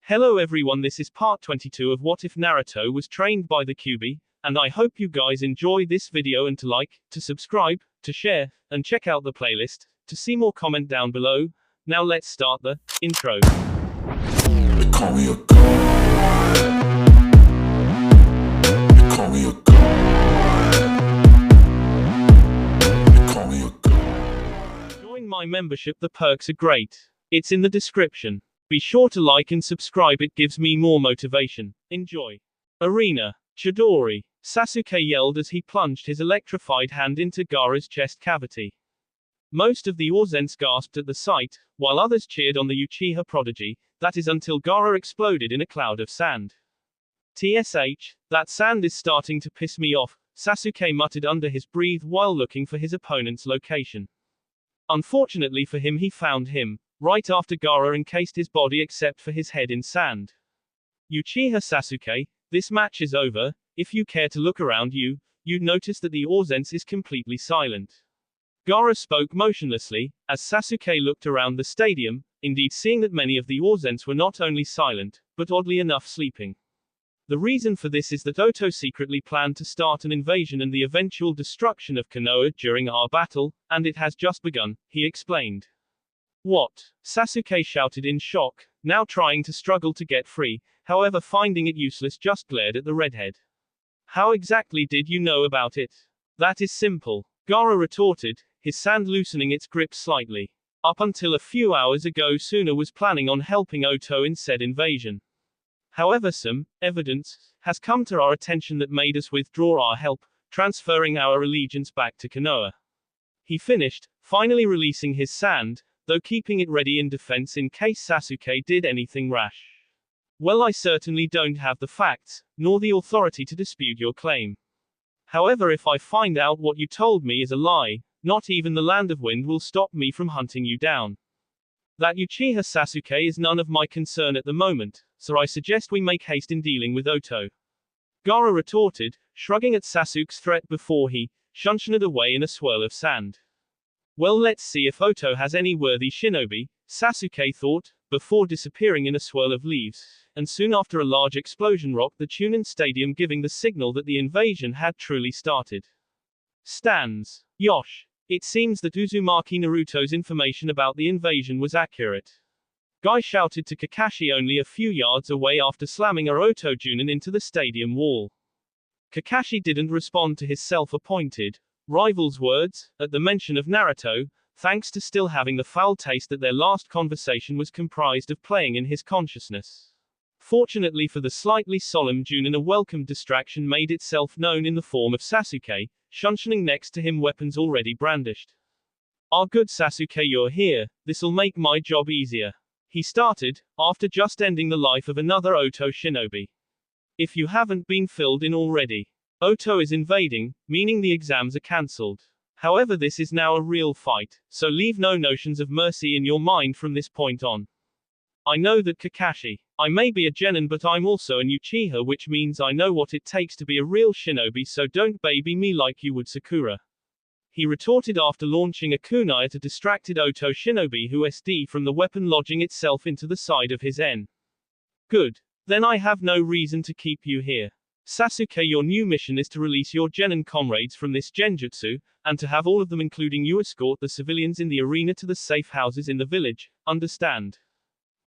Hello everyone, this is part 22 of What If Naruto Was Trained by the Kyuubi, and I hope you guys enjoy this video and to like, to subscribe, to share, and check out the playlist, to see more comment down below. Now let's start the intro. They call me a god. They call me a god. They call me a god. Join my membership, the perks are great. It's in the description. Be sure to like and subscribe, it gives me more motivation. Enjoy. Arena. Chidori. Sasuke yelled as he plunged his electrified hand into Gaara's chest cavity. Most of the Orzens gasped at the sight, while others cheered on the Uchiha prodigy, that is until Gaara exploded in a cloud of sand. TSH, that sand is starting to piss me off, Sasuke muttered under his breath while looking for his opponent's location. Unfortunately for him, he found him, right after Gaara encased his body except for his head in sand. Uchiha Sasuke, this match is over. If you care to look around you, you'd notice that the Orzens is completely silent. Gaara spoke motionlessly, as Sasuke looked around the stadium, indeed seeing that many of the Orzens were not only silent, but oddly enough sleeping. The reason for this is that Oto secretly planned to start an invasion and the eventual destruction of Konoha during our battle, and it has just begun, he explained. What? Sasuke shouted in shock, now trying to struggle to get free, however finding it useless just glared at the redhead. How exactly did you know about it? That is simple. Gaara retorted, his sand loosening its grip slightly. Up until a few hours ago Suna was planning on helping Oto in said invasion. However, some evidence has come to our attention that made us withdraw our help, transferring our allegiance back to Konoha. He finished, finally releasing his sand, though keeping it ready in defense in case Sasuke did anything rash. Well, I certainly don't have the facts, nor the authority to dispute your claim. However, if I find out what you told me is a lie, not even the Land of Wind will stop me from hunting you down. That Uchiha Sasuke is none of my concern at the moment, so I suggest we make haste in dealing with Oto. Gaara retorted, shrugging at Sasuke's threat before he shunshined away in a swirl of sand. Well, let's see if Oto has any worthy shinobi, Sasuke thought, before disappearing in a swirl of leaves, and soon after a large explosion rocked the Chunin Stadium, giving the signal that the invasion had truly started. Stands. Yosh. It seems that Uzumaki Naruto's information about the invasion was accurate. Guy shouted to Kakashi only a few yards away after slamming a Oto Junin into the stadium wall. Kakashi didn't respond to his self-appointed rival's words, at the mention of Naruto, thanks to still having the foul taste that their last conversation was comprised of playing in his consciousness. Fortunately for the slightly solemn Junin, a welcome distraction made itself known in the form of Sasuke, shunshining next to him, weapons already brandished. Ah, good Sasuke, you're here, this'll make my job easier. He started, after just ending the life of another Oto shinobi. If you haven't been filled in already. Oto is invading, meaning the exams are cancelled. However, this is now a real fight, so leave no notions of mercy in your mind from this point on. I know that Kakashi. I may be a genin, but I'm also an Uchiha, which means I know what it takes to be a real shinobi, so don't baby me like you would Sakura. He retorted after launching a kunai at a distracted Oto shinobi who SD from the weapon, lodging itself into the side of his N. Good. Then I have no reason to keep you here. Sasuke, your new mission is to release your genin comrades from this genjutsu, and to have all of them, including you, escort the civilians in the arena to the safe houses in the village, understand?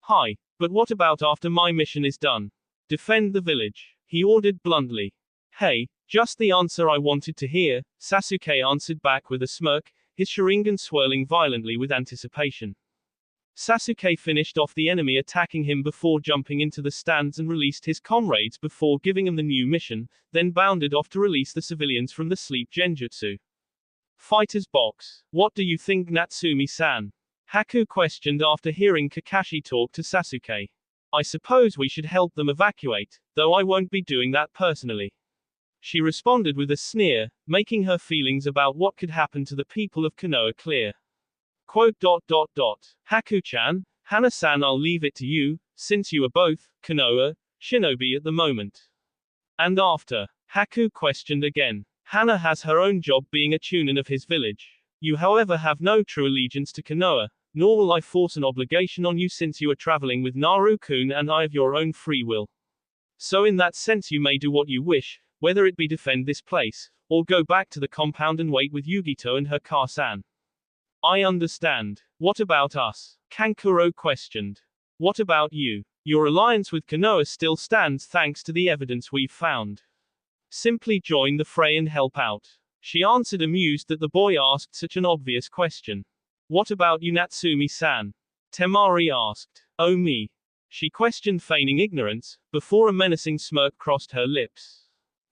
Hi. But what about after my mission is done? Defend the village, he ordered bluntly. Hey, just the answer I wanted to hear, Sasuke answered back with a smirk, his Sharingan swirling violently with anticipation. Sasuke finished off the enemy attacking him before jumping into the stands and released his comrades before giving them the new mission, then bounded off to release the civilians from the sleep genjutsu. Fighter's box. What do you think, Natsumi-san? Haku questioned after hearing Kakashi talk to Sasuke. I suppose we should help them evacuate, though I won't be doing that personally. She responded with a sneer, making her feelings about what could happen to the people of Konoha clear. Quote. Haku-chan, Hana-san, I'll leave it to you, since you are both Konoha shinobi at the moment. And after? Haku questioned again. Hana has her own job being a chunin of his village. You, however, have no true allegiance to Konoha, nor will I force an obligation on you since you are traveling with Naru-kun and I have your own free will. So in that sense you may do what you wish, whether it be defend this place, or go back to the compound and wait with Yugito and her Car-san. I understand. What about us? Kankuro questioned. What about you? Your alliance with Konoha still stands thanks to the evidence we've found. Simply join the fray and help out. She answered, amused that the boy asked such an obvious question. What about you, Natsumi-san? Temari asked. Oh me? She questioned, feigning ignorance, before a menacing smirk crossed her lips.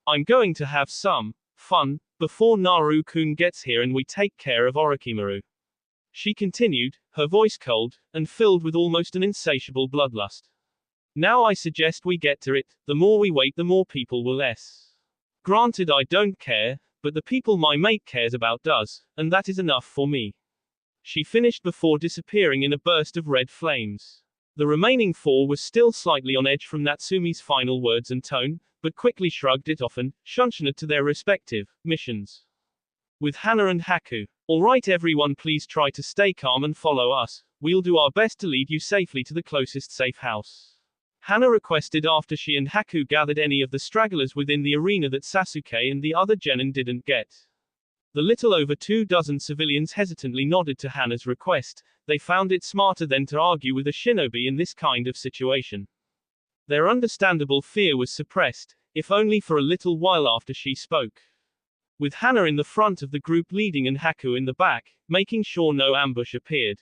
I'm going to have some fun before Naru-kun gets here and we take care of Orochimaru. She continued, her voice cold, and filled with almost an insatiable bloodlust. Now I suggest we get to it, the more we wait the more people will Granted I don't care, but the people my mate cares about does, and that is enough for me. She finished before disappearing in a burst of red flames. The remaining four were still slightly on edge from Natsumi's final words and tone, but quickly shrugged it off and shunted to their respective missions. With Hana and Haku. Alright everyone, please try to stay calm and follow us. We'll do our best to lead you safely to the closest safe house. Hana requested after she and Haku gathered any of the stragglers within the arena that Sasuke and the other genin didn't get. The little over 24 civilians hesitantly nodded to Hana's request. They found it smarter than to argue with a shinobi in this kind of situation. Their understandable fear was suppressed, if only for a little while after she spoke. With Hana in the front of the group leading and Haku in the back, making sure no ambush appeared.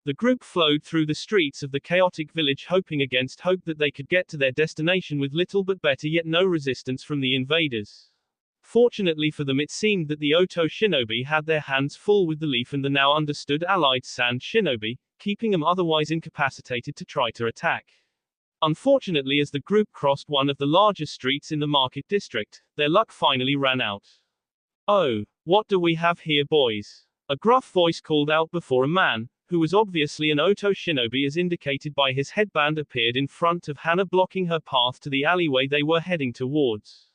The group flowed through the streets of the chaotic village, hoping against hope that they could get to their destination with little but better yet no resistance from the invaders. Fortunately for them, it seemed that the Oto shinobi had their hands full with the leaf and the now understood allied Sand shinobi, keeping them otherwise incapacitated to try to attack. Unfortunately, as the group crossed one of the larger streets in the market district, their luck finally ran out. Oh, what do we have here, boys? A gruff voice called out before a man, who was obviously an Oto shinobi as indicated by his headband, appeared in front of Hana, blocking her path to the alleyway they were heading towards.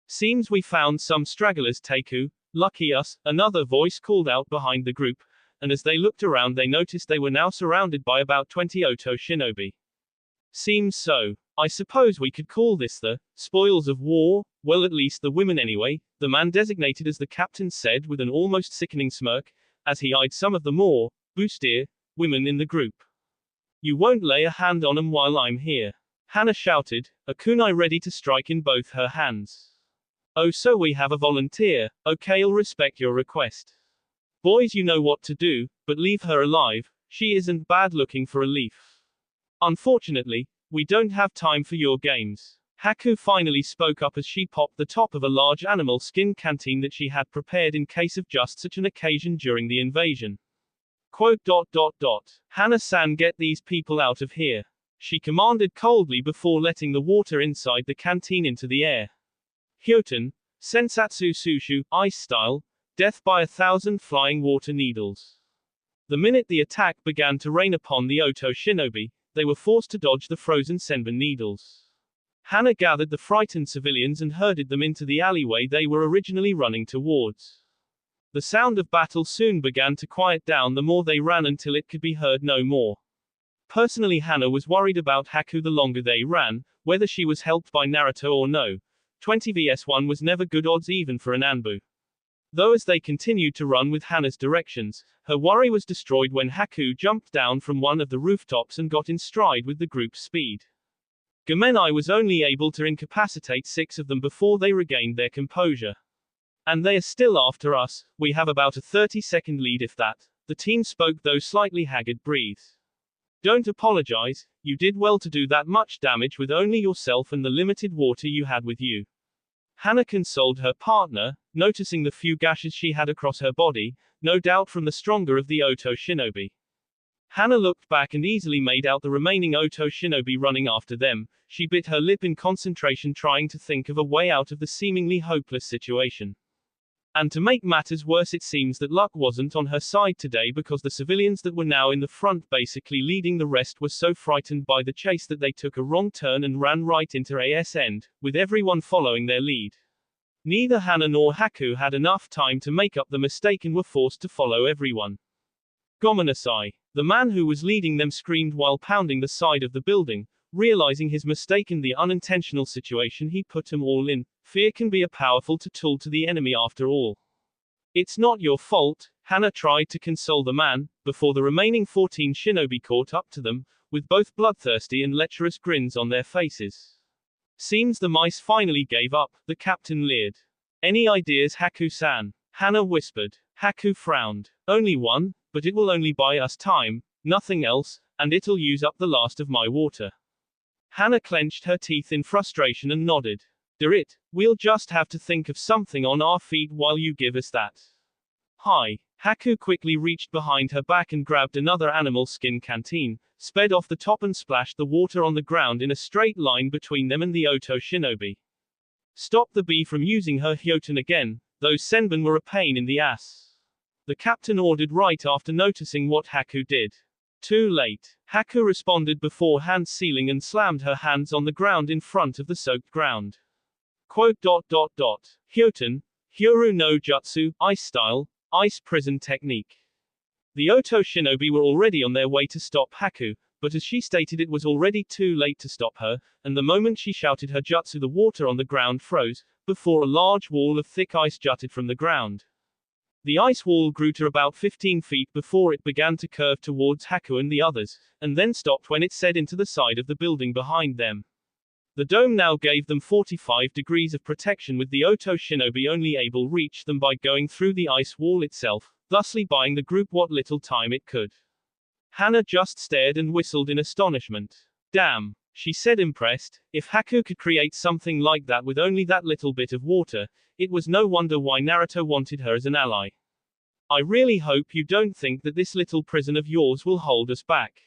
Seems we found some stragglers, Teiku. Lucky us, another voice called out behind the group, and as they looked around they noticed they were now surrounded by about 20 Oto shinobi. Seems so. I suppose we could call this the spoils of war, well at least the women anyway, the man designated as the captain said with an almost sickening smirk, as he eyed some of the more boosted women in the group. You won't lay a hand on 'em while I'm here. Hana shouted, a kunai ready to strike in both her hands. Oh, so we have a volunteer. Okay, I'll respect your request. Boys, you know what to do, but leave her alive. She isn't bad looking for a leaf. Unfortunately, we don't have time for your games. Haku finally spoke up as she popped the top of a large animal skin canteen that she had prepared in case of just such an occasion during the invasion. Quote. Hana-san, get these people out of here. She commanded coldly before letting the water inside the canteen into the air. Hyoten, Sensatsu Sushu, ice style, death by 1,000 flying water needles. The minute the attack began to rain upon the Oto shinobi, they were forced to dodge the frozen senbon needles. Hana gathered the frightened civilians and herded them into the alleyway they were originally running towards. The sound of battle soon began to quiet down the more they ran until it could be heard no more. Personally, Hana was worried about Haku the longer they ran, whether she was helped by Naruto or no. 20 vs 1 was never good odds even for an Anbu. Though as they continued to run with Hana's directions, her worry was destroyed when Haku jumped down from one of the rooftops and got in stride with the group's speed. Gamenai was only able to incapacitate 6 of them before they regained their composure. And they are still after us. We have about a 30-second lead if that. The teen spoke, though slightly haggard breathes. Don't apologize, you did well to do that much damage with only yourself and the limited water you had with you. Hana consoled her partner, noticing the few gashes she had across her body, no doubt from the stronger of the Oto shinobi. Hana looked back and easily made out the remaining Oto shinobi running after them. She bit her lip in concentration, trying to think of a way out of the seemingly hopeless situation. And to make matters worse, it seems that luck wasn't on her side today, because the civilians that were now in the front, basically leading the rest, were so frightened by the chase that they took a wrong turn and ran right into AS end, with everyone following their lead. Neither Hana nor Haku had enough time to make up the mistake and were forced to follow everyone. Gomenasai. The man who was leading them screamed while pounding the side of the building, realizing his mistake in the unintentional situation he put them all in. Fear can be a powerful tool to the enemy after all. It's not your fault, Hana tried to console the man, before the remaining 14 shinobi caught up to them, with both bloodthirsty and lecherous grins on their faces. Seems the mice finally gave up, the captain leered. Any ideas, Haku-san? Hana whispered. Haku frowned. Only one, but it will only buy us time, nothing else, and it'll use up the last of my water. Hana clenched her teeth in frustration and nodded. It, we'll just have to think of something on our feet while you give us that. Hi. Haku quickly reached behind her back and grabbed another animal skin canteen, sped off the top and splashed the water on the ground in a straight line between them and the Oto shinobi. Stop the bee from using her hyoten again, those senbon were a pain in the ass. The captain ordered right after noticing what Haku did. Too late. Haku responded before hand sealing and slammed her hands on the ground in front of the soaked ground. Quote. Hyoten, Hyoru no Jutsu, ice style, ice prison technique. The Oto shinobi were already on their way to stop Haku, but as she stated it was already too late to stop her, and the moment she shouted her jutsu the water on the ground froze, before a large wall of thick ice jutted from the ground. The ice wall grew to about 15 feet before it began to curve towards Haku and the others, and then stopped when it set into the side of the building behind them. The dome now gave them 45 degrees of protection, with the Oto shinobi only able to reach them by going through the ice wall itself, thusly buying the group what little time it could. Hana just stared and whistled in astonishment. Damn, she said impressed, if Haku could create something like that with only that little bit of water, it was no wonder why Naruto wanted her as an ally. I really hope you don't think that this little prison of yours will hold us back.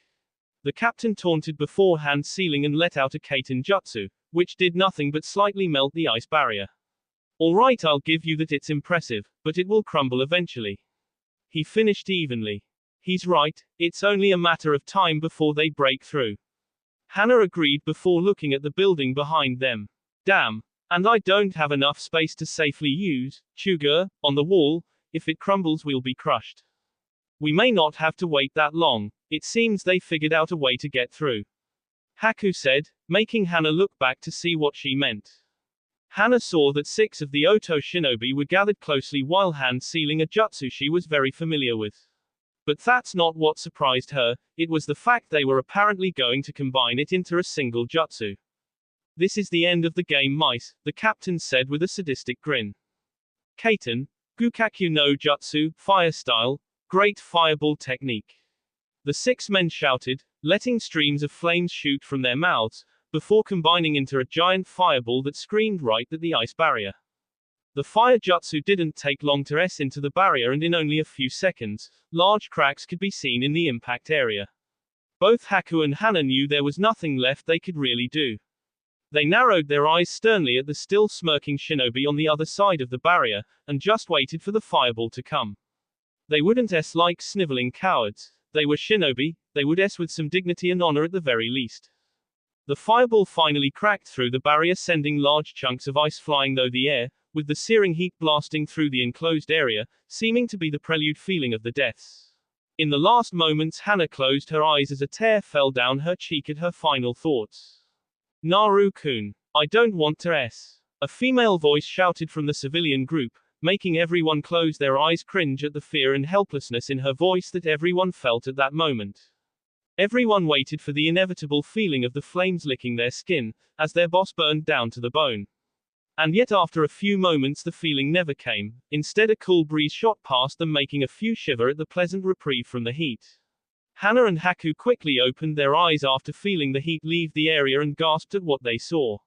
The captain taunted before hand sealing and let out a Kaiten jutsu, which did nothing but slightly melt the ice barrier. Alright, I'll give you that it's impressive, but it will crumble eventually. He finished evenly. He's right, it's only a matter of time before they break through. Hana agreed before looking at the building behind them. Damn, and I don't have enough space to safely use, Chuga, on the wall. If it crumbles we'll be crushed. We may not have to wait that long, it seems they figured out a way to get through. Haku said, making Hana look back to see what she meant. Hana saw that 6 of the Oto shinobi were gathered closely while hand sealing a jutsu she was very familiar with. But that's not what surprised her, it was the fact they were apparently going to combine it into a single jutsu. This is the end of the game, mice, the captain said with a sadistic grin. Kaiten, Gukakyu no Jutsu, fire style, great fireball technique. The 6 men shouted, letting streams of flames shoot from their mouths, before combining into a giant fireball that screamed right at the ice barrier. The fire jutsu didn't take long to ess into the barrier, and in only a few seconds, large cracks could be seen in the impact area. Both Haku and Hana knew there was nothing left they could really do. They narrowed their eyes sternly at the still smirking shinobi on the other side of the barrier, and just waited for the fireball to come. They wouldn't ess like sniveling cowards. They were shinobi, they would ess with some dignity and honor at the very least. The fireball finally cracked through the barrier, sending large chunks of ice flying through the air, with the searing heat blasting through the enclosed area, seeming to be the prelude feeling of the deaths. In the last moments Hana closed her eyes as a tear fell down her cheek at her final thoughts. Naru-kun. I don't want to ess. A female voice shouted from the civilian group, making everyone close their eyes, cringe at the fear and helplessness in her voice that everyone felt at that moment. Everyone waited for the inevitable feeling of the flames licking their skin, as their boss burned down to the bone. And yet after a few moments the feeling never came, instead a cool breeze shot past them, making a few shiver at the pleasant reprieve from the heat. Hana and Haku quickly opened their eyes after feeling the heat leave the area and gasped at what they saw.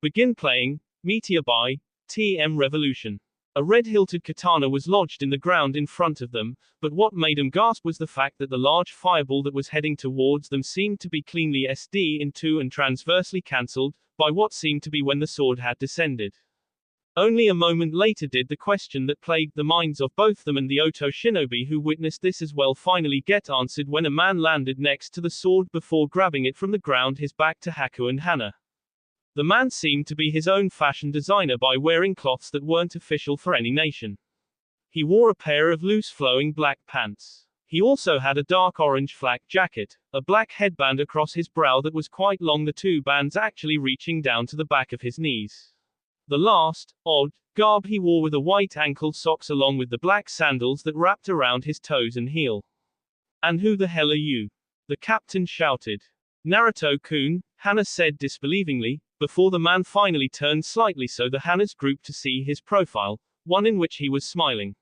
Begin playing, Meteor by TM Revolution. A red-hilted katana was lodged in the ground in front of them, but what made them gasp was the fact that the large fireball that was heading towards them seemed to be cleanly SD in two and transversely cancelled, by what seemed to be when the sword had descended. Only a moment later did the question that plagued the minds of both them and the Oto shinobi who witnessed this as well finally get answered, when a man landed next to the sword before grabbing it from the ground, his back to Haku and Hana. The man seemed to be his own fashion designer by wearing cloths that weren't official for any nation. He wore a pair of loose flowing black pants. He also had a dark orange flak jacket, a black headband across his brow that was quite long, the two bands actually reaching down to the back of his knees. The last, odd, garb he wore with the white ankle socks along with the black sandals that wrapped around his toes and heel. "And who the hell are you?" the captain shouted. "Naruto-kun," Hana said disbelievingly, before the man finally turned slightly so the Hana's group to see his profile, one in which he was smiling.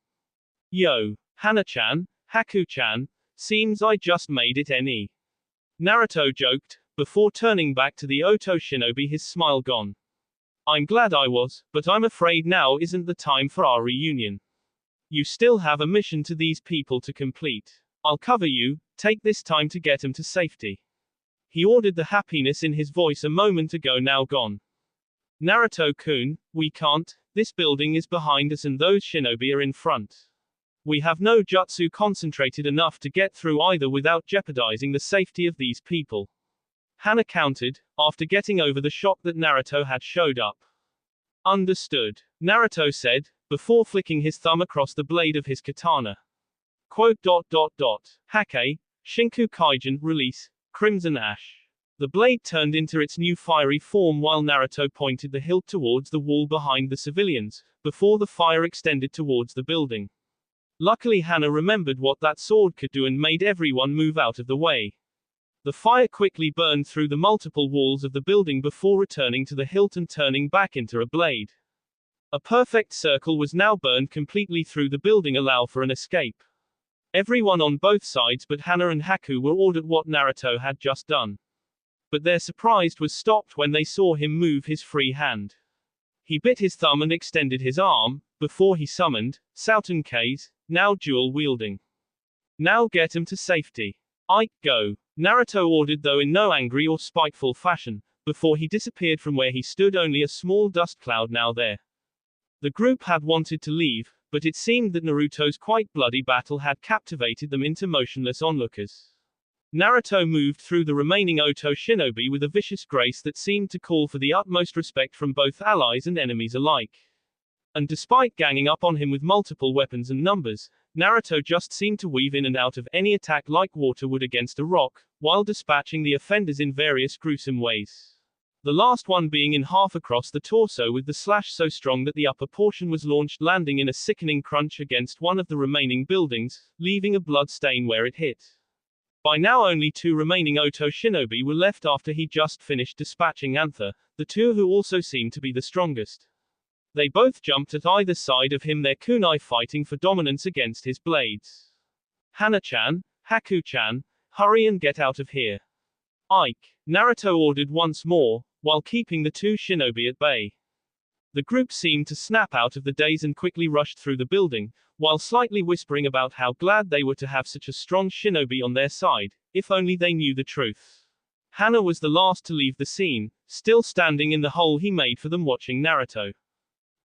"Yo, Hana-chan, Haku-chan, seems I just made it NE." Naruto joked, before turning back to the Oto shinobi, his smile gone. "I'm glad I was, but I'm afraid now isn't the time for our reunion. You still have a mission to these people to complete. I'll cover you, take this time to get them to safety." He ordered, the happiness in his voice a moment ago now gone. "Naruto-kun, we can't, this building is behind us and those shinobi are in front. We have no jutsu concentrated enough to get through either without jeopardizing the safety of these people." Hana countered, after getting over the shock that Naruto had showed up. "Understood," Naruto said, before flicking his thumb across the blade of his katana. Quote. Hake, Shinku Kaijin, release, Crimson Ash. The blade turned into its new fiery form while Naruto pointed the hilt towards the wall behind the civilians, before the fire extended towards the building. Luckily Hana remembered what that sword could do and made everyone move out of the way. The fire quickly burned through the multiple walls of the building before returning to the hilt and turning back into a blade. A perfect circle was now burned completely through the building, allow for an escape. Everyone on both sides but Hana and Haku were awed at what Naruto had just done. But their surprise was stopped when they saw him move his free hand. He bit his thumb and extended his arm, before he summoned, Souten K's, now dual-wielding. "Now get him to safety. Ike, go," Naruto ordered, though in no angry or spiteful fashion, before he disappeared from where he stood, only a small dust cloud now there. The group had wanted to leave, but it seemed that Naruto's quite bloody battle had captivated them into motionless onlookers. Naruto moved through the remaining Oto shinobi with a vicious grace that seemed to call for the utmost respect from both allies and enemies alike. And despite ganging up on him with multiple weapons and numbers, Naruto just seemed to weave in and out of any attack like water would against a rock, while dispatching the offenders in various gruesome ways. The last one being in half across the torso with the slash so strong that the upper portion was launched, landing in a sickening crunch against one of the remaining buildings, leaving a blood stain where it hit. By now only two remaining Oto shinobi were left after he just finished dispatching Anther, the two who also seemed to be the strongest. They both jumped at either side of him, their kunai fighting for dominance against his blades. "Hana-chan, Haku-chan, hurry and get out of here. Ike," Naruto ordered once more, while keeping the two shinobi at bay. The group seemed to snap out of the daze and quickly rushed through the building, while slightly whispering about how glad they were to have such a strong shinobi on their side, if only they knew the truth. Hana was the last to leave the scene, still standing in the hole he made for them watching Naruto.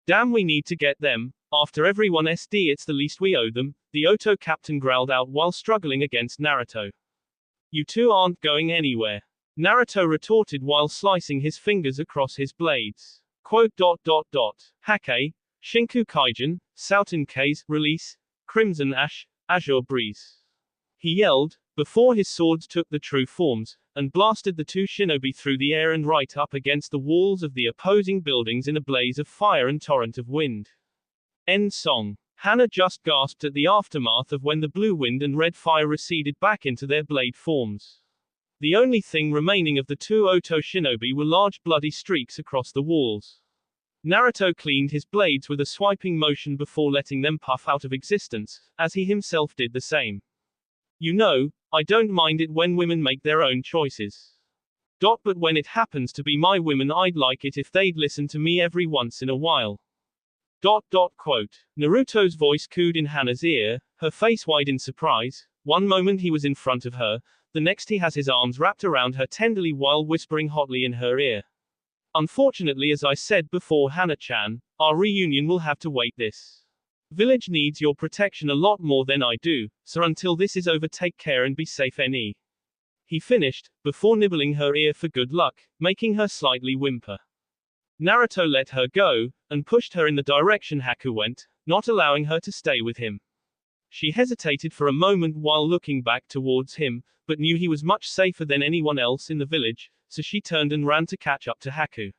"Damn, we need to get them. After everyone SD, it's the least we owe them," the Oto captain growled out while struggling against Naruto. "You two aren't going anywhere," Naruto retorted while slicing his fingers across his blades. Quote. Hake, Shinku Kaijin, Souten K's, release, Crimson Ash, Azure Breeze. He yelled, before his swords took the true forms, and blasted the two shinobi through the air and right up against the walls of the opposing buildings in a blaze of fire and torrent of wind. End song. Hana just gasped at the aftermath of when the blue wind and red fire receded back into their blade forms. The only thing remaining of the two Oto shinobi were large bloody streaks across the walls. Naruto cleaned his blades with a swiping motion before letting them puff out of existence, as he himself did the same. "You know, I don't mind it when women make their own choices. But when it happens to be my women, I'd like it if they'd listen to me every once in a while." Quote. Naruto's voice cooed in Hana's ear, her face wide in surprise. One moment he was in front of her, the next he has his arms wrapped around her tenderly while whispering hotly in her ear. "Unfortunately, as I said before, Hana-chan, our reunion will have to wait. This village needs your protection a lot more than I do, so until this is over, take care and be safe NE." He finished, before nibbling her ear for good luck, making her slightly whimper. Naruto let her go, and pushed her in the direction Haku went, not allowing her to stay with him. She hesitated for a moment while looking back towards him, but knew he was much safer than anyone else in the village, so she turned and ran to catch up to Haku.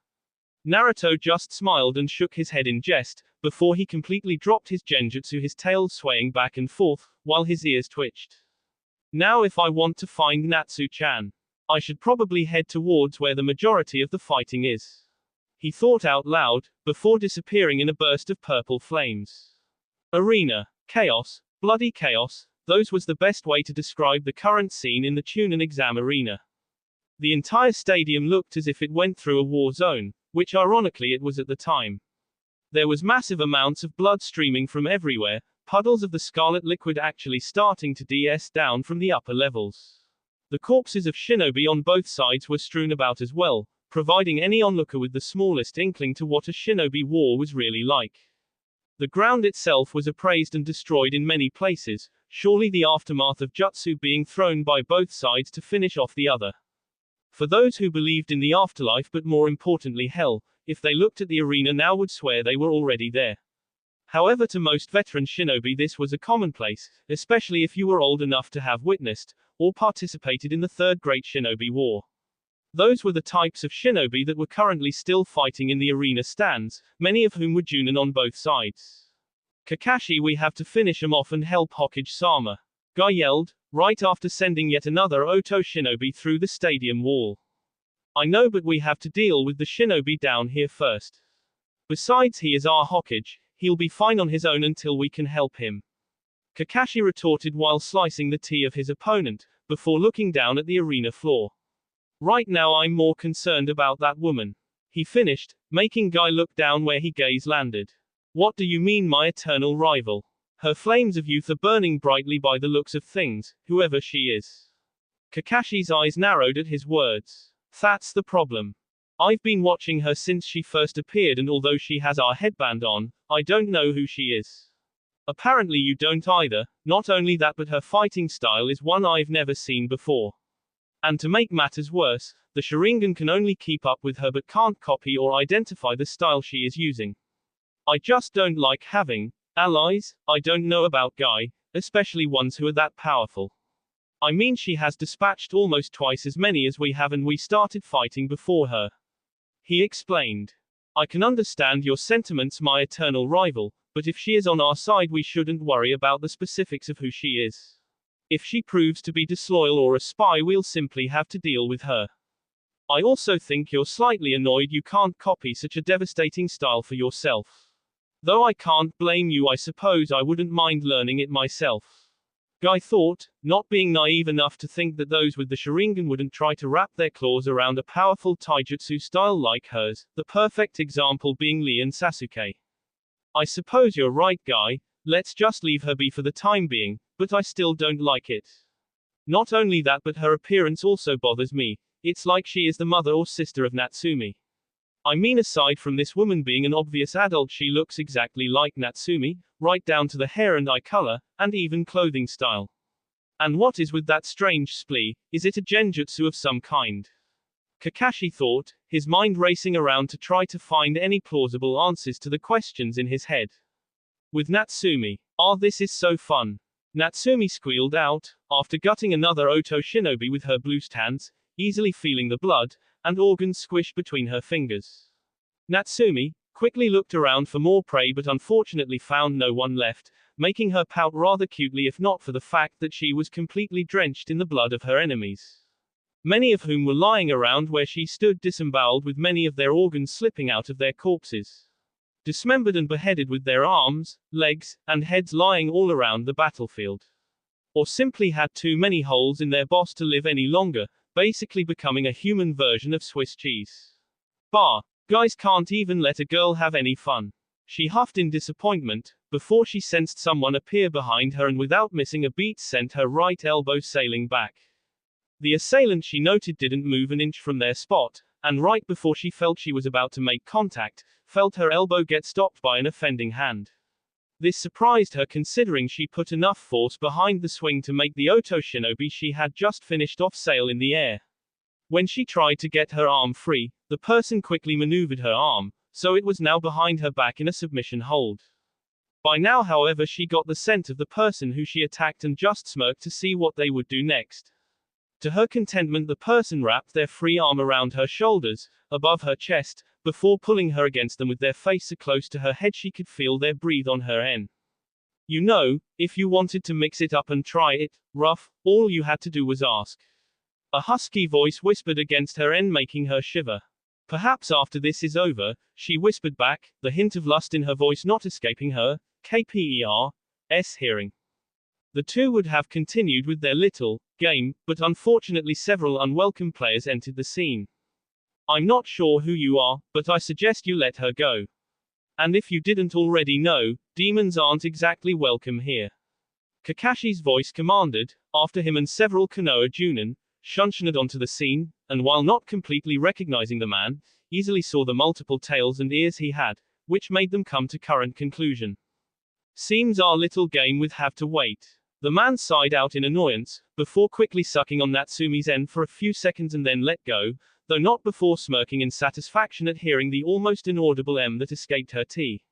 Naruto just smiled and shook his head in jest, before he completely dropped his genjutsu, his tail swaying back and forth, while his ears twitched. Now if I want to find Natsu-chan, I should probably head towards where the majority of the fighting is. He thought out loud, before disappearing in a burst of purple flames. Arena. Chaos. Bloody chaos. Those was the best way to describe the current scene in the Chunin exam arena. The entire stadium looked as if it went through a war zone, which ironically it was at the time. There was massive amounts of blood streaming from everywhere, puddles of the scarlet liquid actually starting to DS down from the upper levels. The corpses of shinobi on both sides were strewn about as well, providing any onlooker with the smallest inkling to what a shinobi war was really like. The ground itself was appraised and destroyed in many places, surely the aftermath of jutsu being thrown by both sides to finish off the other. For those who believed in the afterlife but more importantly hell, if they looked at the arena now would swear they were already there. However, to most veteran shinobi this was a commonplace, especially if you were old enough to have witnessed, or participated in the Third Great Shinobi War. Those were the types of shinobi that were currently still fighting in the arena stands, many of whom were Junin on both sides. Kakashi, we have to finish him off and help Hokage-sama, Guy yelled, right after sending yet another Oto shinobi through the stadium wall. I know, but we have to deal with the shinobi down here first. Besides, he is our Hokage, he'll be fine on his own until we can help him. Kakashi retorted while slicing the tea of his opponent, before looking down at the arena floor. Right now I'm more concerned about that woman. He finished, making Guy look down where his gaze landed. What do you mean, my eternal rival? Her flames of youth are burning brightly by the looks of things, whoever she is. Kakashi's eyes narrowed at his words. That's the problem. I've been watching her since she first appeared, and although she has our headband on, I don't know who she is. Apparently you don't either. Not only that, but her fighting style is one I've never seen before. And to make matters worse, the Sharingan can only keep up with her but can't copy or identify the style she is using. I just don't like having allies. I don't know about Guy, especially ones who are that powerful. I mean, she has dispatched almost twice as many as we have, and we started fighting before her. He explained. I can understand your sentiments, my eternal rival, but if she is on our side we shouldn't worry about the specifics of who she is. If she proves to be disloyal or a spy, we'll simply have to deal with her. I also think you're slightly annoyed you can't copy such a devastating style for yourself. Though I can't blame you, I suppose I wouldn't mind learning it myself. Guy thought, not being naive enough to think that those with the Sharingan wouldn't try to wrap their claws around a powerful taijutsu style like hers, the perfect example being Lee and Sasuke. I suppose you're right, Guy, let's just leave her be for the time being, but I still don't like it. Not only that, but her appearance also bothers me. It's like she is the mother or sister of Natsumi. I mean, aside from this woman being an obvious adult, she looks exactly like Natsumi, right down to the hair and eye color, and even clothing style. And what is with that strange splee? Is it a genjutsu of some kind? Kakashi thought, his mind racing around to try to find any plausible answers to the questions in his head. With Natsumi. This is so fun. Natsumi squealed out, after gutting another Oto shinobi with her blue hands, easily feeling the blood and organs squish between her fingers. Natsumi quickly looked around for more prey but unfortunately found no one left, making her pout rather cutely if not for the fact that she was completely drenched in the blood of her enemies. Many of whom were lying around where she stood disemboweled, with many of their organs slipping out of their corpses. Dismembered and beheaded, with their arms, legs, and heads lying all around the battlefield. Or simply had too many holes in their boss to live any longer, basically becoming a human version of Swiss cheese. Bah! Guys can't even let a girl have any fun. She huffed in disappointment, before she sensed someone appear behind her and without missing a beat sent her right elbow sailing back. The assailant, she noted, didn't move an inch from their spot, and right before she felt she was about to make contact, felt her elbow get stopped by an offending hand. This surprised her, considering she put enough force behind the swing to make the Oto shinobi she had just finished off sail in the air. When she tried to get her arm free, the person quickly maneuvered her arm, so it was now behind her back in a submission hold. By now, however, she got the scent of the person who she attacked and just smirked to see what they would do next. To her contentment, the person wrapped their free arm around her shoulders, above her chest, before pulling her against them with their face so close to her head she could feel their breath on her end. You know, if you wanted to mix it up and try it rough, all you had to do was ask. A husky voice whispered against her end, making her shiver. Perhaps after this is over, she whispered back, the hint of lust in her voice not escaping her KPER's hearing. The two would have continued with their little game, but unfortunately several unwelcome players entered the scene. I'm not sure who you are, but I suggest you let her go. And if you didn't already know, demons aren't exactly welcome here. Kakashi's voice commanded, after him and several Konoha Junin shunshed onto the scene, and while not completely recognizing the man, easily saw the multiple tails and ears he had, which made them come to current conclusion. Seems our little game would have to wait. The man sighed out in annoyance, before quickly sucking on Natsumi's end for a few seconds and then let go, though not before smirking in satisfaction at hearing the almost inaudible M that escaped her T.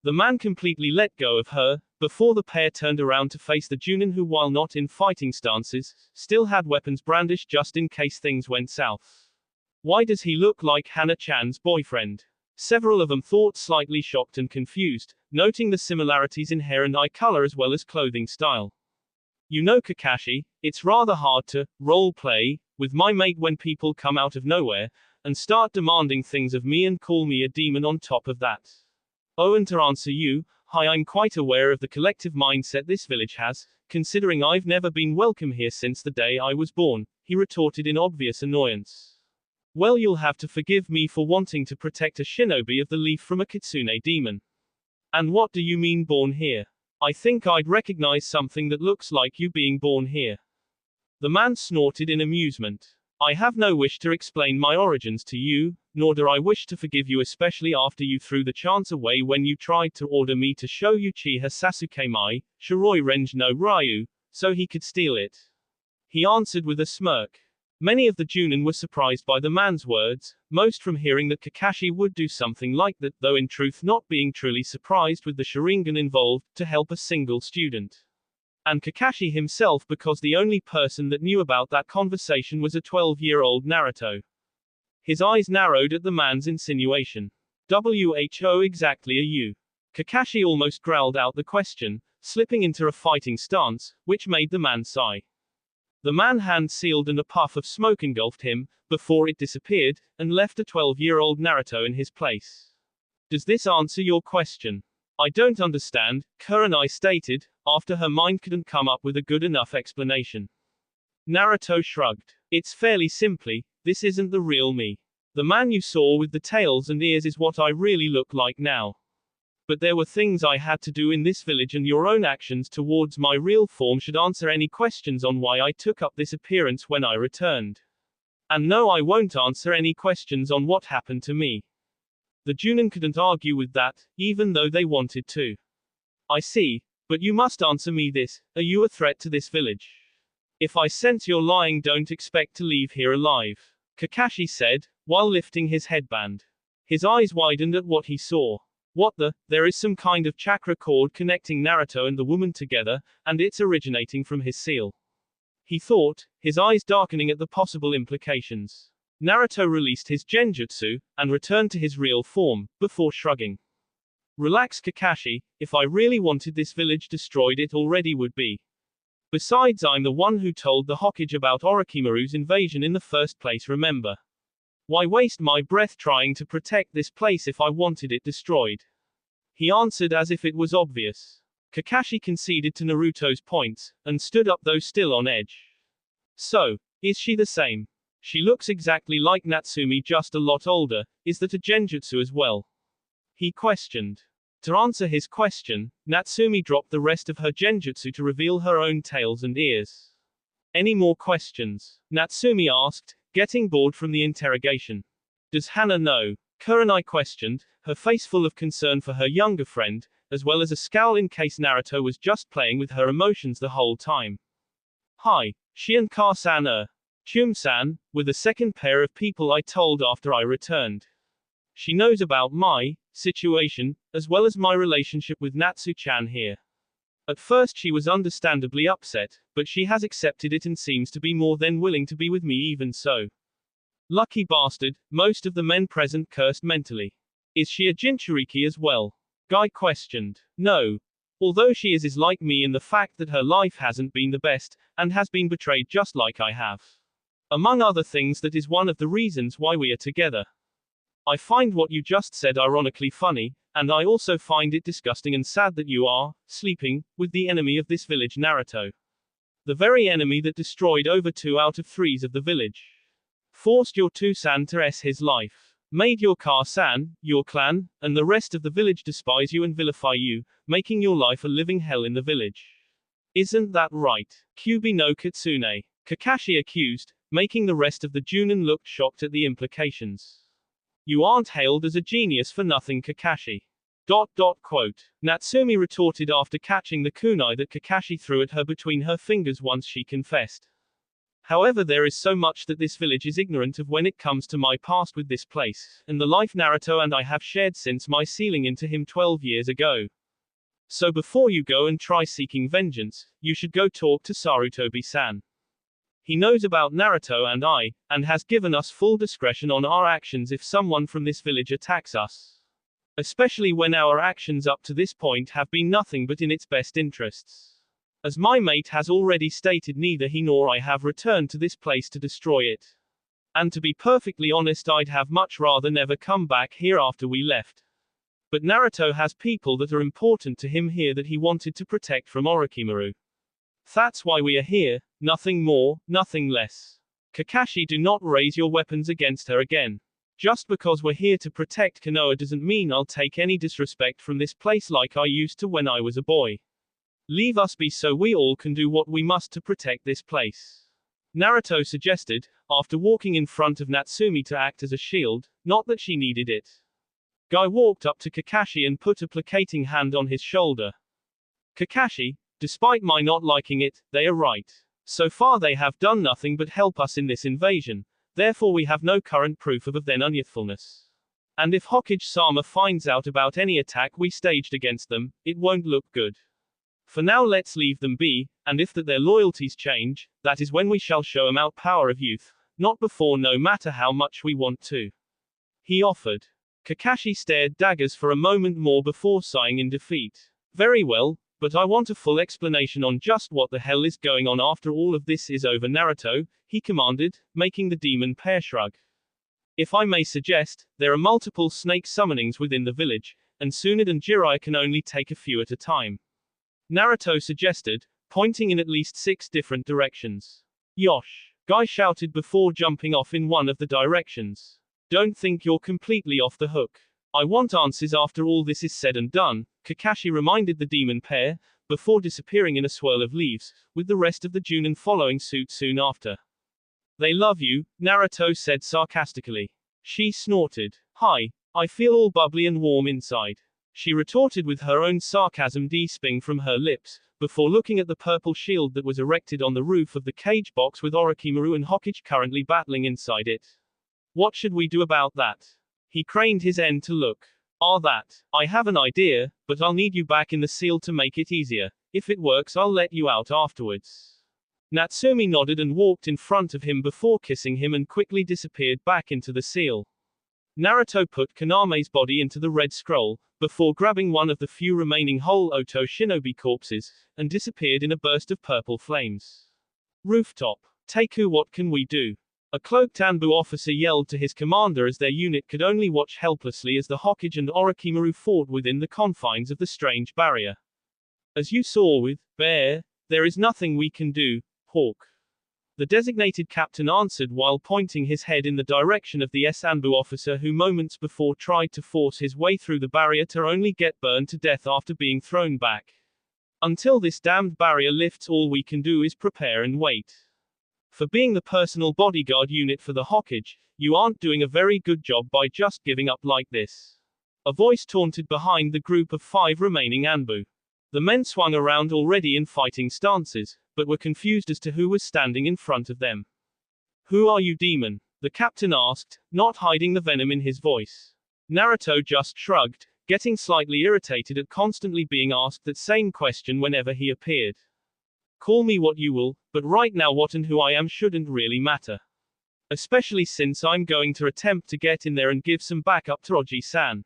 The man completely let go of her, before the pair turned around to face the Junin who, while not in fighting stances, still had weapons brandished just in case things went south. Why does he look like Hana-chan's boyfriend? Several of them thought, slightly shocked and confused, noting the similarities in hair and eye color as well as clothing style. You know, Kakashi, it's rather hard to role play with my mate when people come out of nowhere and start demanding things of me and call me a demon on top of that. Oh, and to answer you, hi, I'm quite aware of the collective mindset this village has, considering I've never been welcome here since the day I was born, he retorted in obvious annoyance. Well, you'll have to forgive me for wanting to protect a shinobi of the leaf from a kitsune demon. And what do you mean born here? I think I'd recognize something that looks like you being born here. The man snorted in amusement. I have no wish to explain my origins to you, nor do I wish to forgive you, especially after you threw the chance away when you tried to order me to show you Uchiha Sasuke my Shiroi Renji no Ryu, so he could steal it. He answered with a smirk. Many of the Junin were surprised by the man's words, most from hearing that Kakashi would do something like that, though in truth not being truly surprised with the Sharingan involved, to help a single student. And Kakashi himself, because the only person that knew about that conversation was a 12-year-old Naruto. His eyes narrowed at the man's insinuation. Who exactly are you? Kakashi almost growled out the question, slipping into a fighting stance, which made the man sigh. The man hand sealed and a puff of smoke engulfed him, before it disappeared, and left a 12-year-old Naruto in his place. Does this answer your question? I don't understand, Kurenai stated, after her mind couldn't come up with a good enough explanation. Naruto shrugged. It's fairly simply, this isn't the real me. The man you saw with the tails and ears is what I really look like now. But there were things I had to do in this village, and your own actions towards my real form should answer any questions on why I took up this appearance when I returned. And no, I won't answer any questions on what happened to me. The Junin couldn't argue with that, even though they wanted to. I see, but you must answer me this, are you a threat to this village? If I sense you're lying, don't expect to leave here alive, Kakashi said, while lifting his headband. His eyes widened at what he saw. What the? There is some kind of chakra cord connecting Naruto and the woman together, and it's originating from his seal. He thought, his eyes darkening at the possible implications. Naruto released his genjutsu, and returned to his real form, before shrugging. Relax, Kakashi, if I really wanted this village destroyed it already would be. Besides, I'm the one who told the Hokage about Orochimaru's invasion in the first place, remember? Why waste my breath trying to protect this place if I wanted it destroyed? He answered as if it was obvious. Kakashi conceded to Naruto's points, and stood up though still on edge. So, is she the same? She looks exactly like Natsumi, just a lot older, is that a genjutsu as well? He questioned. To answer his question, Natsumi dropped the rest of her genjutsu to reveal her own tails and ears. Any more questions? Natsumi asked, getting bored from the interrogation. Does Hana know? Kurenai questioned, her face full of concern for her younger friend, as well as a scowl in case Naruto was just playing with her emotions the whole time. Hi, Shion-san Chum-san, with a second pair of people I told after I returned. She knows about my situation, as well as my relationship with Natsu-chan here. At first she was understandably upset, but she has accepted it and seems to be more than willing to be with me even so. Lucky bastard, most of the men present cursed mentally. Is she a Jinchuriki as well? Guy questioned. No. Although she is like me in the fact that her life hasn't been the best, and has been betrayed just like I have. Among other things, that is one of the reasons why we are together. I find what you just said ironically funny, and I also find it disgusting and sad that you are sleeping with the enemy of this village, Naruto. The very enemy that destroyed over 2 out of 3 of the village. Forced your Two-san to his life. Made your Ka-san, your clan, and the rest of the village despise you and vilify you, making your life a living hell in the village. Isn't that right? Kyuubi no Kitsune. Kakashi accused, making the rest of the Junin look shocked at the implications. You aren't hailed as a genius for nothing, Kakashi. Quote. Natsumi retorted after catching the kunai that Kakashi threw at her between her fingers once she confessed. However, there is so much that this village is ignorant of when it comes to my past with this place, and the life Naruto and I have shared since my sealing into him 12 years ago. So before you go and try seeking vengeance, you should go talk to Sarutobi-san. He knows about Naruto and I, and has given us full discretion on our actions if someone from this village attacks us. Especially when our actions up to this point have been nothing but in its best interests. As my mate has already stated, neither he nor I have returned to this place to destroy it. And to be perfectly honest, I'd have much rather never come back here after we left. But Naruto has people that are important to him here that he wanted to protect from Orochimaru. That's why we are here, nothing more, nothing less. Kakashi, do not raise your weapons against her again. Just because we're here to protect Konoha doesn't mean I'll take any disrespect from this place like I used to when I was a boy. Leave us be so we all can do what we must to protect this place. Naruto suggested, after walking in front of Natsumi to act as a shield, not that she needed it. Guy walked up to Kakashi and put a placating hand on his shoulder. Kakashi, despite my not liking it, they are right. So far they have done nothing but help us in this invasion, therefore we have no current proof of their unyouthfulness. And if Hokage-sama finds out about any attack we staged against them, it won't look good. For now let's leave them be, and if that their loyalties change, that is when we shall show them our power of youth, not before, no matter how much we want to. He offered. Kakashi stared daggers for a moment more before sighing in defeat. Very well, but I want a full explanation on just what the hell is going on after all of this is over, Naruto, he commanded, making the demon pair shrug. If I may suggest, there are multiple snake summonings within the village, and Tsunade and Jiraiya can only take a few at a time. Naruto suggested, pointing in at least 6 different directions. Yosh! Guy shouted before jumping off in one of the directions. Don't think you're completely off the hook. I want answers after all this is said and done, Kakashi reminded the demon pair, before disappearing in a swirl of leaves, with the rest of the Junin following suit soon after. They love you, Naruto said sarcastically. She snorted. Hi, I feel all bubbly and warm inside. She retorted with her own sarcasm de-sping from her lips, before looking at the purple shield that was erected on the roof of the cage box with Orochimaru and Hokage currently battling inside it. What should we do about that? He craned his end to look. I have an idea, but I'll need you back in the seal to make it easier. If it works, I'll let you out afterwards. Natsumi nodded and walked in front of him before kissing him and quickly disappeared back into the seal. Naruto put Kaname's body into the red scroll, before grabbing one of the few remaining whole Oto shinobi corpses, and disappeared in a burst of purple flames. Rooftop. Teiku, what can we do? A cloaked Anbu officer yelled to his commander as their unit could only watch helplessly as the Hokage and Orochimaru fought within the confines of the strange barrier. As you saw with Bear, there is nothing we can do, Hawk. The designated captain answered while pointing his head in the direction of the Anbu officer who moments before tried to force his way through the barrier to only get burned to death after being thrown back. Until this damned barrier lifts, all we can do is prepare and wait. For being the personal bodyguard unit for the Hokage, you aren't doing a very good job by just giving up like this. A voice taunted behind the group of 5 remaining Anbu. The men swung around already in fighting stances, but were confused as to who was standing in front of them. Who are you, demon? The captain asked, not hiding the venom in his voice. Naruto just shrugged, getting slightly irritated at constantly being asked that same question whenever he appeared. Call me what you will, but right now what and who I am shouldn't really matter. Especially since I'm going to attempt to get in there and give some backup to Oji-san.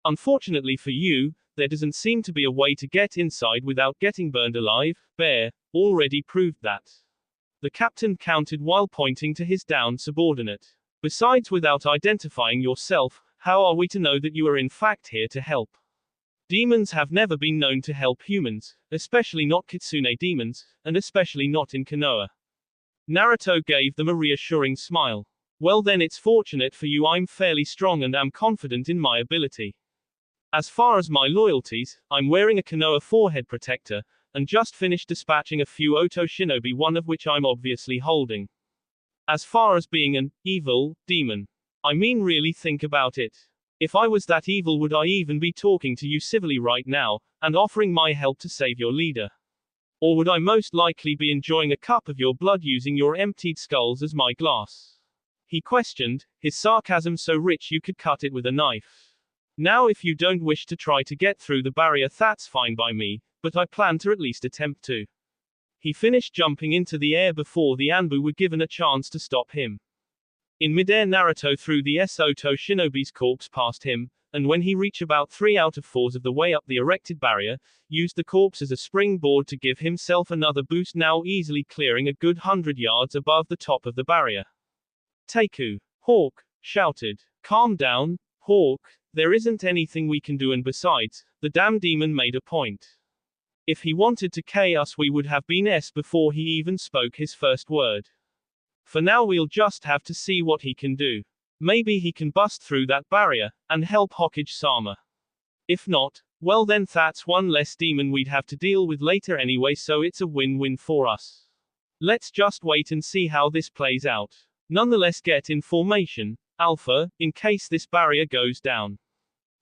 Unfortunately for you, there doesn't seem to be a way to get inside without getting burned alive. Bear already proved that. The captain countered while pointing to his downed subordinate. Besides, without identifying yourself, how are we to know that you are in fact here to help? Demons have never been known to help humans, especially not kitsune demons, and especially not in Konoha. Naruto gave them a reassuring smile. Well then, it's fortunate for you I'm fairly strong and am confident in my ability. As far as my loyalties, I'm wearing a Konoha forehead protector, and just finished dispatching a few Oto shinobi, one of which I'm obviously holding. As far as being an evil demon, I mean, really think about it. If I was that evil, would I even be talking to you civilly right now, and offering my help to save your leader? Or would I most likely be enjoying a cup of your blood using your emptied skulls as my glass? He questioned, his sarcasm so rich you could cut it with a knife. Now if you don't wish to try to get through the barrier, that's fine by me, but I plan to at least attempt to. He finished jumping into the air before the Anbu were given a chance to stop him. In midair, Naruto threw the Oto shinobi's corpse past him, and when he reached about 3 out of 4 of the way up the erected barrier, used the corpse as a springboard to give himself another boost, now easily clearing a good 100 yards above the top of the barrier. Teiku, Hawk, shouted. Calm down, Hawk, there isn't anything we can do, and besides, the damn demon made a point. If he wanted to KO us, we would have been S before he even spoke his first word. For now we'll just have to see what he can do. Maybe he can bust through that barrier, and help Hokage-sama. If not, well then that's one less demon we'd have to deal with later anyway, so it's a win-win for us. Let's just wait and see how this plays out. Nonetheless, get in formation, Alpha, in case this barrier goes down.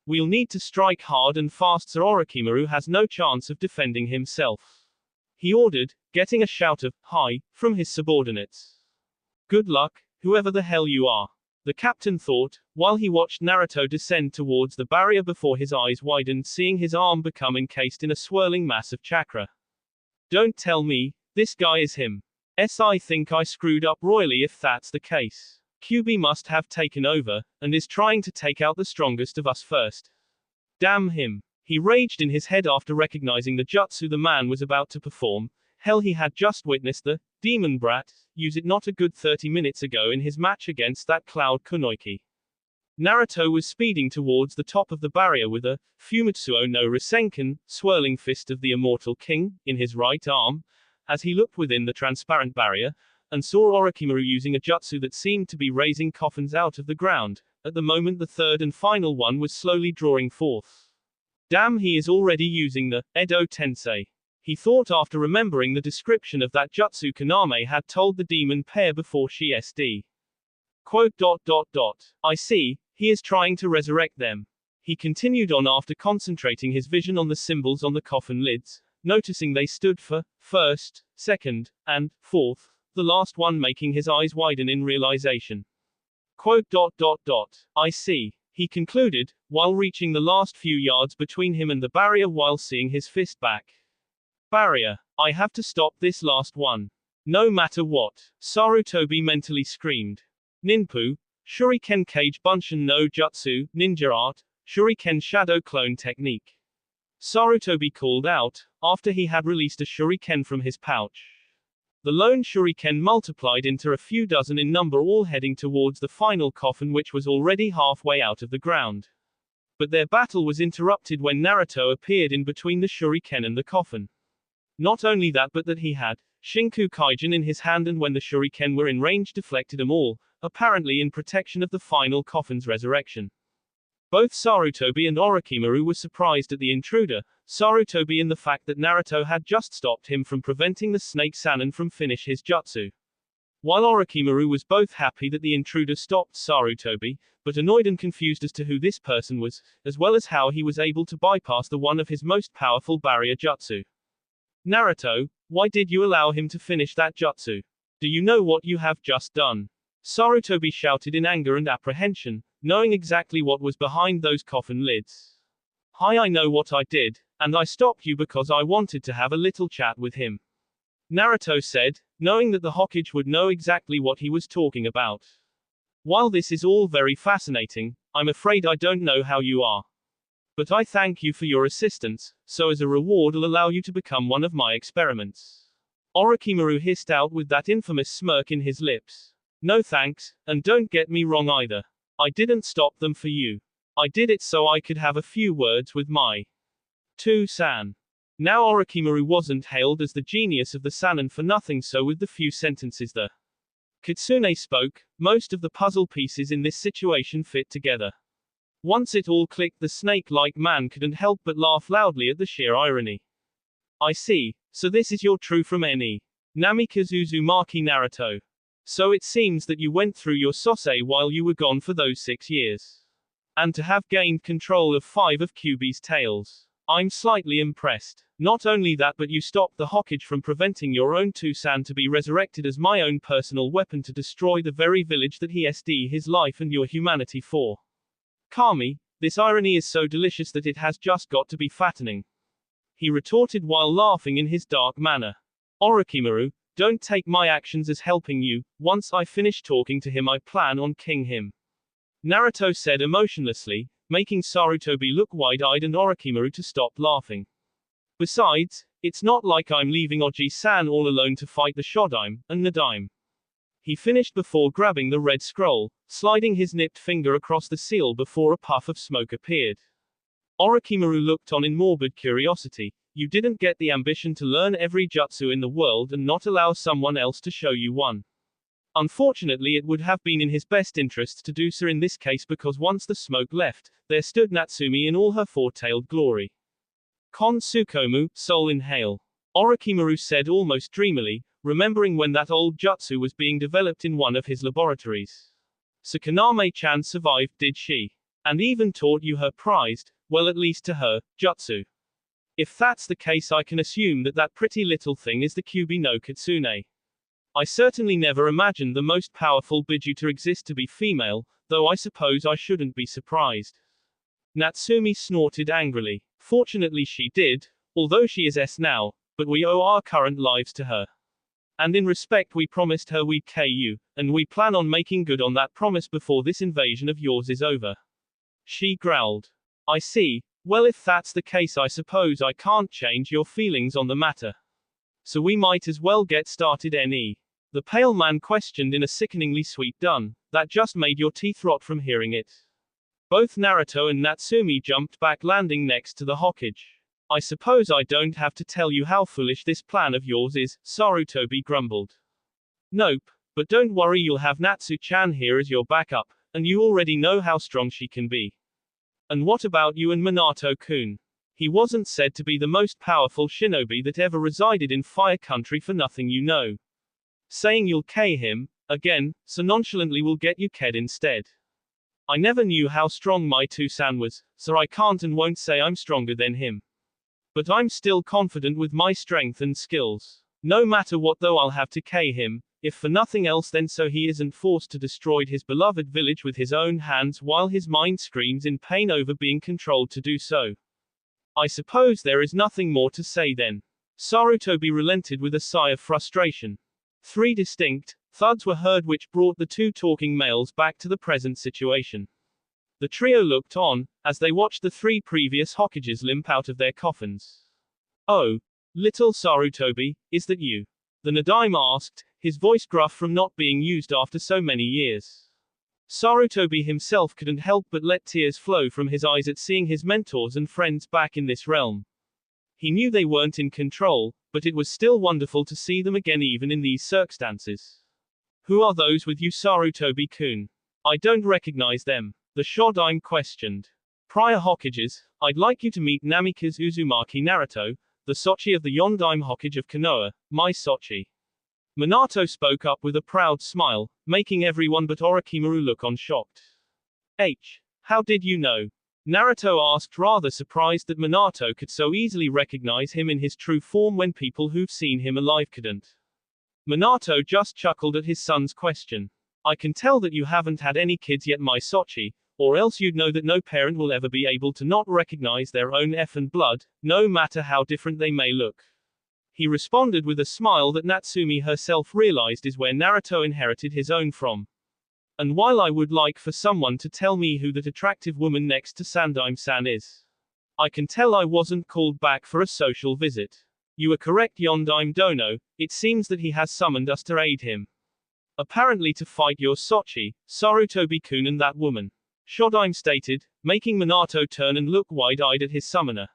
We'll need to strike hard and fast so Orochimaru has no chance of defending himself. He ordered, getting a shout of, "Hi," from his subordinates. Good luck, whoever the hell you are, the captain thought, while he watched Naruto descend towards the barrier before his eyes widened, seeing his arm become encased in a swirling mass of chakra. Don't tell me, this guy is him. I think I screwed up royally if that's the case. Kyuubi must have taken over, and is trying to take out the strongest of us first. Damn him. He raged in his head after recognizing the jutsu the man was about to perform. Hell, he had just witnessed the demon brat use it not a good 30 minutes ago in his match against that Cloud Kunoiki. Naruto was speeding towards the top of the barrier with a Fumitsuo no Rasengan, swirling fist of the immortal king, in his right arm, as he looked within the transparent barrier, and saw Orochimaru using a jutsu that seemed to be raising coffins out of the ground. At the moment the third and final one was slowly drawing forth. Damn, he is already using the Edo Tensei. He thought after remembering the description of that jutsu Kaname had told the demon pair before she SD. Quote, ... I see, he is trying to resurrect them. He continued on after concentrating his vision on the symbols on the coffin lids, noticing they stood for first, second, and fourth, the last one making his eyes widen in realization. Quote, ... I see, he concluded, while reaching the last few yards between him and the barrier while seeing his fist back. Barrier. I have to stop this last one. No matter what. Sarutobi mentally screamed. Ninpu, Shuriken Kage Bunshin no Jutsu, Ninja Art, Shuriken Shadow Clone Technique. Sarutobi called out, after he had released a shuriken from his pouch. The lone shuriken multiplied into a few dozen in number, all heading towards the final coffin, which was already halfway out of the ground. But their battle was interrupted when Naruto appeared in between the shuriken and the coffin. Not only that, but that he had Shinku Kaijin in his hand, and when the shuriken were in range deflected them all, apparently in protection of the final coffin's resurrection. Both Sarutobi and Orochimaru were surprised at the intruder, Sarutobi in the fact that Naruto had just stopped him from preventing the snake Sannin from finish his jutsu. While Orochimaru was both happy that the intruder stopped Sarutobi, but annoyed and confused as to who this person was, as well as how he was able to bypass the one of his most powerful barrier jutsu. Naruto, why did you allow him to finish that jutsu? Do you know what you have just done? Sarutobi shouted in anger and apprehension, knowing exactly what was behind those coffin lids. Hi, I know what I did, and I stopped you because I wanted to have a little chat with him. Naruto said, knowing that the Hokage would know exactly what he was talking about. While this is all very fascinating, I'm afraid I don't know how you are. But I thank you for your assistance, so as a reward I'll allow you to become one of my experiments. Orochimaru hissed out with that infamous smirk in his lips. No thanks, and don't get me wrong either. I didn't stop them for you. I did it so I could have a few words with my Two-san. Now Orochimaru wasn't hailed as the genius of the Sannin for nothing, so with the few sentences the Kitsune spoke, most of the puzzle pieces in this situation fit together. Once it all clicked, the snake-like man couldn't help but laugh loudly at the sheer irony. I see, so this is your true from NE. Namikaze Uzumaki Naruto. So it seems that you went through your sosei while you were gone for those 6 years. And to have gained control of 5 of Kyuubi's tails. I'm slightly impressed. Not only that, but you stopped the Hokage from preventing your own Two-san to be resurrected as my own personal weapon to destroy the very village that he SD his life and your humanity for. Kami, this irony is so delicious that it has just got to be fattening. He retorted while laughing in his dark manner. Orochimaru, don't take my actions as helping you. Once I finish talking to him, I plan on killing him. Naruto said emotionlessly, making Sarutobi look wide-eyed and Orochimaru to stop laughing. Besides, it's not like I'm leaving Oji-san all alone to fight the Shodaime and Nadaime. He finished before grabbing the red scroll, sliding his nipped finger across the seal before a puff of smoke appeared. Orochimaru looked on in morbid curiosity. You didn't get the ambition to learn every jutsu in the world and not allow someone else to show you one. Unfortunately, it would have been in his best interests to do so in this case, because once the smoke left, there stood Natsumi in all her four-tailed glory. Kon Tsukomu, soul inhale. Orochimaru said almost dreamily, remembering when that old jutsu was being developed in one of his laboratories. Sakaname-chan survived, did she? And even taught you her prized, well, at least to her, jutsu. If that's the case, I can assume that that pretty little thing is the Kyuubi no Kitsune. I certainly never imagined the most powerful biju to exist to be female, though I suppose I shouldn't be surprised. Natsumi snorted angrily. Fortunately she did, although she is S now, but we owe our current lives to her. And in respect, we promised her we'd KU, and we plan on making good on that promise before this invasion of yours is over. She growled. I see. Well, if that's the case, I suppose I can't change your feelings on the matter. So we might as well get started. NE. The pale man questioned in a sickeningly sweet dun, that just made your teeth rot from hearing it. Both Naruto and Natsumi jumped back, landing next to the Hokage. I suppose I don't have to tell you how foolish this plan of yours is, Sarutobi grumbled. Nope, but don't worry, you'll have Natsu-chan here as your backup, and you already know how strong she can be. And what about you and Minato-kun? He wasn't said to be the most powerful shinobi that ever resided in Fire Country for nothing, you know. Saying you'll K him, again, so nonchalantly will get you Ked instead. I never knew how strong my Two-san was, so I can't and won't say I'm stronger than him. But I'm still confident with my strength and skills. No matter what though, I'll have to K him, if for nothing else then so he isn't forced to destroy his beloved village with his own hands while his mind screams in pain over being controlled to do so. I suppose there is nothing more to say then. Sarutobi relented with a sigh of frustration. 3 distinct thuds were heard, which brought the 2 talking males back to the present situation. The trio looked on, as they watched the 3 previous Hokages limp out of their coffins. Oh, little Sarutobi, is that you? The Nadaime asked, his voice gruff from not being used after so many years. Sarutobi himself couldn't help but let tears flow from his eyes at seeing his mentors and friends back in this realm. He knew they weren't in control, but it was still wonderful to see them again even in these circumstances. Who are those with you, Sarutobi-kun? I don't recognize them. The Shodaime questioned. Prior Hokages, I'd like you to meet Namikaze Uzumaki Naruto, the Sochi of the Yondaime Hokage of Konoha, my Sochi. Minato spoke up with a proud smile, making everyone but Orochimaru look on shocked. How did you know? Naruto asked, rather surprised that Minato could so easily recognize him in his true form when people who've seen him alive couldn't. Minato just chuckled at his son's question. I can tell that you haven't had any kids yet, my Sochi. Or else you'd know that no parent will ever be able to not recognize their own effing blood, no matter how different they may look. He responded with a smile that Natsumi herself realized is where Naruto inherited his own from. And while I would like for someone to tell me who that attractive woman next to Sandaime-san is, I can tell I wasn't called back for a social visit. You are correct, Yondaime Dono, it seems that he has summoned us to aid him. Apparently to fight your Sochi, Sarutobi-kun and that woman. Shodaime stated, making Minato turn and look wide-eyed at his summoner.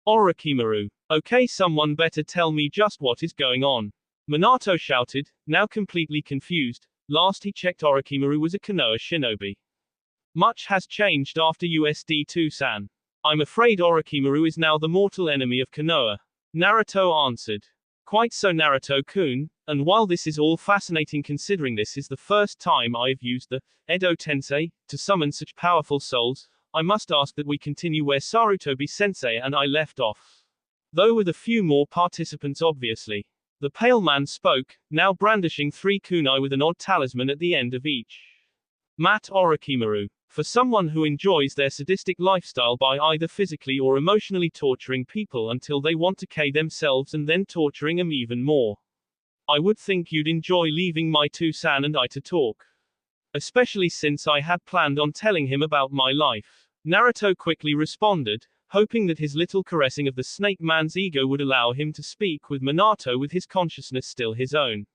Orochimaru. Okay, someone better tell me just what is going on. Minato shouted, now completely confused. Last he checked Orochimaru was a Konoha shinobi. Much has changed after USD2-san. I'm afraid Orochimaru is now the mortal enemy of Konoha. Naruto answered. Quite so, Naruto-kun, and while this is all fascinating considering this is the first time I've used the Edo Tensei to summon such powerful souls, I must ask that we continue where Sarutobi-sensei and I left off. Though with a few more participants obviously. The pale man spoke, now brandishing 3 kunai with an odd talisman at the end of each. Matt Orochimaru. For someone who enjoys their sadistic lifestyle by either physically or emotionally torturing people until they want to kill themselves and then torturing them even more. I would think you'd enjoy leaving my 2-san and I to talk. Especially since I had planned on telling him about my life. Naruto quickly responded, hoping that his little caressing of the snake man's ego would allow him to speak with Minato with his consciousness still his own.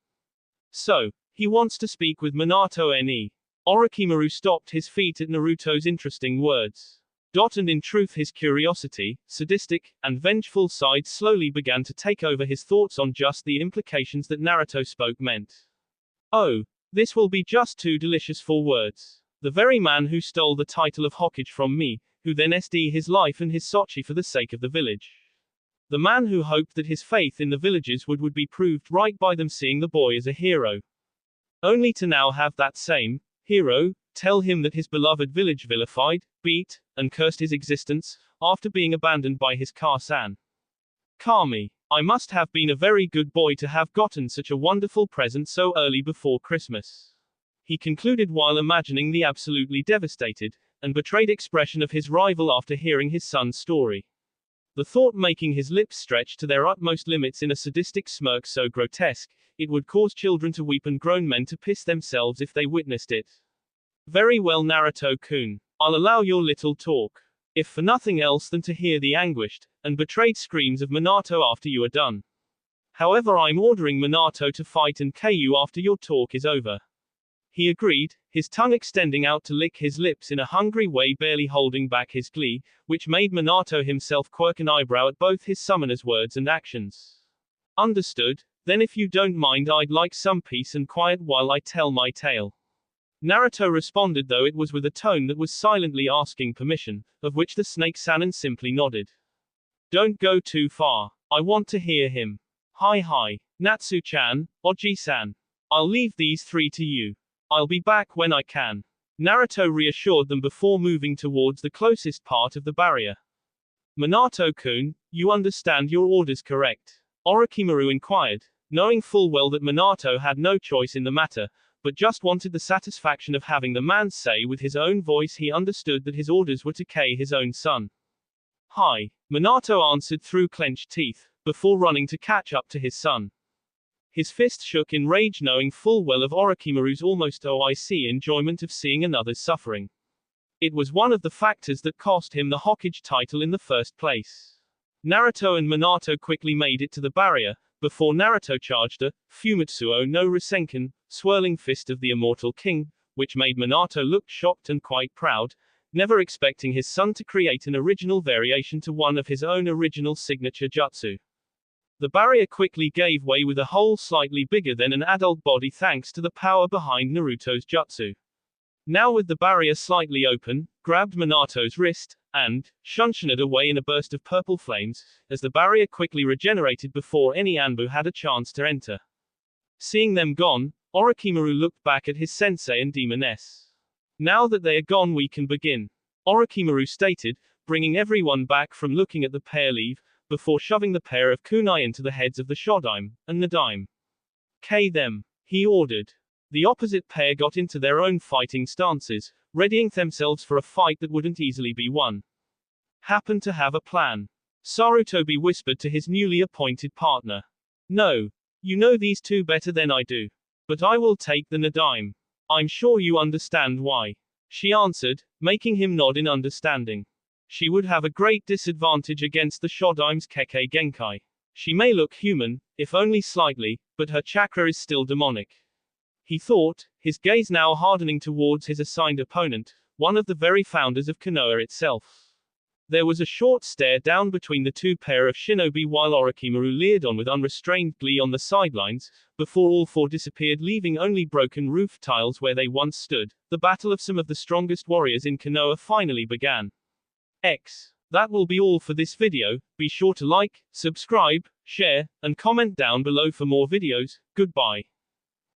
So, he wants to speak with Minato ne. Orochimaru stopped his feet at Naruto's interesting words. And in truth his curiosity, sadistic, and vengeful side slowly began to take over his thoughts on just the implications that Naruto spoke meant. Oh, this will be just too delicious for words. The very man who stole the title of Hokage from me, who then SD his life and his Sochi for the sake of the village. The man who hoped that his faith in the villagers would be proved right by them seeing the boy as a hero. Only to now have that same hero tell him that his beloved village vilified, beat, and cursed his existence, after being abandoned by his Kar-san. Kami. I must have been a very good boy to have gotten such a wonderful present so early before Christmas. He concluded while imagining the absolutely devastated, and betrayed expression of his rival after hearing his son's story. The thought making his lips stretch to their utmost limits in a sadistic smirk so grotesque, it would cause children to weep and grown men to piss themselves if they witnessed it. Very well, Naruto-kun. I'll allow your little talk. If for nothing else than to hear the anguished, and betrayed screams of Minato after you are done. However, I'm ordering Minato to fight and KU after your talk is over. He agreed, his tongue extending out to lick his lips in a hungry way, barely holding back his glee, which made Minato himself quirk an eyebrow at both his summoner's words and actions. Understood, then if you don't mind I'd like some peace and quiet while I tell my tale. Naruto responded, though it was with a tone that was silently asking permission, of which the snake-san simply nodded. Don't go too far. I want to hear him. Hi, Natsu-chan, Oji-san. I'll leave these 3 to you. I'll be back when I can. Naruto reassured them before moving towards the closest part of the barrier. Minato-kun, you understand your orders correct? Orochimaru inquired, knowing full well that Minato had no choice in the matter, but just wanted the satisfaction of having the man say with his own voice he understood that his orders were to kill his own son. Hi, Minato answered through clenched teeth, before running to catch up to his son. His fist shook in rage, knowing full well of Orochimaru's almost OIC enjoyment of seeing another's suffering. It was one of the factors that cost him the Hokage title in the first place. Naruto and Minato quickly made it to the barrier, before Naruto charged a Fumitsuo no Rasenkan, swirling fist of the immortal king, which made Minato look shocked and quite proud, never expecting his son to create an original variation to one of his own original signature jutsu. The barrier quickly gave way with a hole slightly bigger than an adult body thanks to the power behind Naruto's jutsu. Now with the barrier slightly open, grabbed Minato's wrist, and shunshed it away in a burst of purple flames, as the barrier quickly regenerated before any Anbu had a chance to enter. Seeing them gone, Orochimaru looked back at his sensei and demoness. Now that they are gone we can begin. Orochimaru stated, bringing everyone back from looking at the pair leave, before shoving the pair of kunai into the heads of the Shodaime and Nadaime. K them, he ordered. The opposite pair got into their own fighting stances, readying themselves for a fight that wouldn't easily be won. Happen to have a plan. Sarutobi whispered to his newly appointed partner. No. You know these two better than I do. But I will take the Nadaime. I'm sure you understand why. She answered, making him nod in understanding. She would have a great disadvantage against the Shodaime's Kekkei Genkai. She may look human, if only slightly, but her chakra is still demonic. He thought, his gaze now hardening towards his assigned opponent, one of the very founders of Konoha itself. There was a short stare down between the two pair of shinobi while Orochimaru leered on with unrestrained glee on the sidelines, before all four disappeared leaving only broken roof tiles where they once stood. The battle of some of the strongest warriors in Konoha finally began. That will be all for this video. Be sure to like, subscribe, share, and comment down below for more videos. Goodbye.